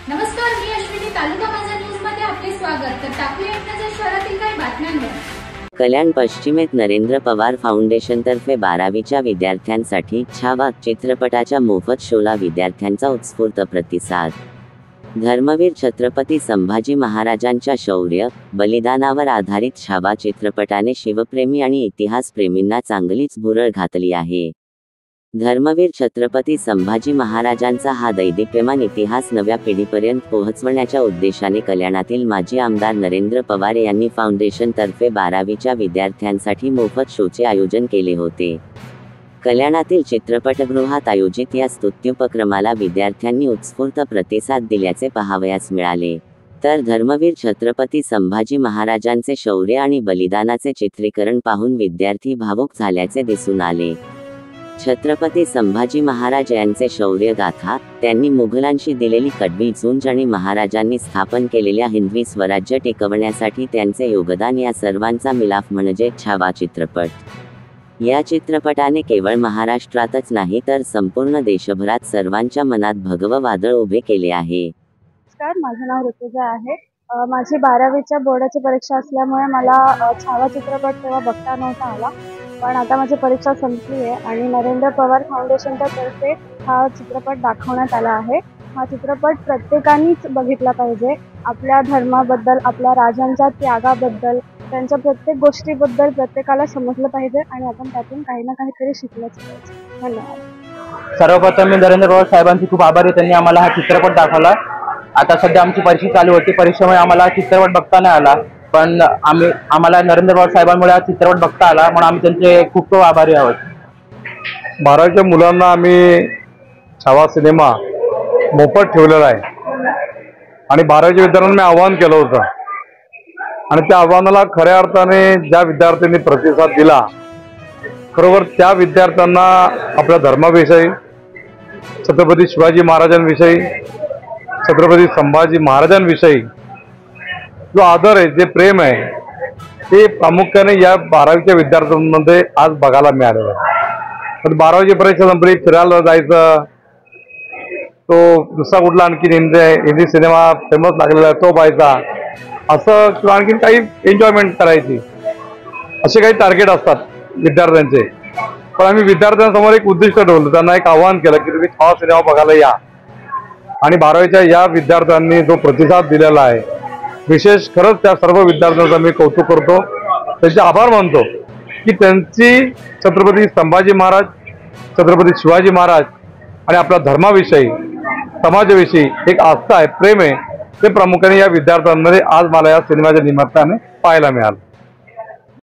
नमस्कार, मी अश्विनी. तालुका माझा न्यूज मध्ये आपले स्वागत. तर टाकूया एक नजर शहरातील काही बातम्यांवर. कल्याण पश्चिमेत नरेंद्र पवार फाउंडेशनतर्फे 12वीच्या विद्यार्थ्यांसाठी छावा चित्रपटाच्या मोफत शोला विद्यार्थ्यांचा उत्स्फूर्त प्रतिसाद. धर्मवीर छत्रपती संभाजी महाराजांच्या शौर्य, बलिदानावर आधारित छावा चित्रपटाने शिवप्रेमी आणि इतिहासप्रेमींना चांगलीच भुरळ घातली आहे. धर्मवीर छत्रपती संभाजी महाराजांचा हा दैदिप्यमान इतिहास नव्या पिढीपर्यंत पोहोचवण्याच्या उद्देशाने कल्याणातील माजी आमदार नरेंद्र पवार यांनी फाउंडेशनतर्फे 12वीच्या विद्यार्थ्यांसाठी मोफत शोचे आयोजन केले होते. कल्याणातील चित्रपटगृहात आयोजित या स्तुत्युपक्रमाला विद्यार्थ्यांनी उत्स्फूर्त प्रतिसाद दिल्याचे पाहावयास मिळाले. तर धर्मवीर छत्रपती संभाजी महाराजांचे शौर्य आणि बलिदानाचे चित्रीकरण पाहून विद्यार्थी भावुक झाल्याचे दिसून आले. छत्रपती संभाजी महाराज यांचे शौर्य गाथा, त्यांनी मुघलांशी दिलेली कडवी झुंज आणि महाराजांनी स्थापन केलेल्या हिंदवी स्वराज्य टिकवण्यासाठी त्यांचे योगदान या सर्वांचा मिलाफ म्हणजे छावा चित्रपट. या चित्रपटाने केवळ महाराष्ट्रातच नाही तर संपूर्ण देशभरात सर्वांच्या मनात भगवं वादळ उभे केले आहे. नमस्कार, माझं नाव ऋतुजा आहे. माझी 12वीच्या बोर्डाची परीक्षा असल्यामुळे मला छावा चित्रपट तेव्हा बघता नव्हता आला, पण आता माझी परीक्षा संपली आहे आणि नरेंद्र पवार फाउंडेशनच्या तर्फे हा चित्रपट दाखवण्यात आला आहे. हा चित्रपट प्रत्येकानेच बघितला पाहिजे. आपल्या धर्माबद्दल, आपल्या राजांच्या त्यागाबद्दल, त्यांच्या प्रत्येक गोष्टीबद्दल प्रत्येकाला समजलं पाहिजे आणि आपण त्यातून काही ना काहीतरी शिकलंच पाहिजे. धन्यवाद. सर्वप्रथम मी नरेंद्र पवार साहेबांची खूप आभारी. त्यांनी आम्हाला हा चित्रपट दाखवला. आता सध्या आमची परीक्षा चालू होती. परीक्षेमुळे आम्हाला चित्रपट बघता नाही आला, पण आम्हाला नरेंद्र पवार साहेबांमुळे हा चित्रपट बघता आला, म्हणून आम्ही त्यांचे खूप खूप आभारी आहोत. 12वीच्या मुलांना आम्ही छावा सिनेमा मोफत ठेवलेला आहे आणि 12वीच्या विद्यार्थ्यांना मी आवाहन केलं होतं आणि त्या आव्हानाला खऱ्या अर्थाने ज्या विद्यार्थ्यांनी प्रतिसाद दिला, खरोबर त्या विद्यार्थ्यांना आपल्या धर्माविषयी, छत्रपती शिवाजी महाराजांविषयी, छत्रपती संभाजी महाराजांविषयी जो आदर आहे, जे प्रेम आहे, ते प्रामुख्याने या 12वीच्या विद्यार्थ्यांमध्ये आज बघायला मिळालेलं आहे. पण 12वीची परीक्षा संपली, फिरायला जायचं, तो दुसरा कुठला आणखी हिंदी सिनेमा फेमस लागलेला आहे तो पाहायचा, असं किंवा आणखीन काही एन्जॉयमेंट करायची, असे काही टार्गेट असतात विद्यार्थ्यांचे. पण आम्ही विद्यार्थ्यांसमोर एक उद्दिष्ट ठेवलं, त्यांना एक आवाहन केलं की तुम्ही छावा सिनेमा बघायला या. आणि 12वीच्या या विद्यार्थ्यांनी जो प्रतिसाद दिलेला आहे, विशेष खरंच त्या सर्व विद्यार्थ्यांचं मी कौतुक करतो, त्यांचे आभार मानतो की त्यांची छत्रपती संभाजी महाराज, छत्रपती शिवाजी महाराज आणि आपल्या धर्माविषयी, समाजाविषयी एक आस्था आहे, प्रेम आहे, ते प्रामुख्याने या विद्यार्थ्यांमध्ये आज मला या सिनेमाच्या निमित्ताने पाहायला मिळालं.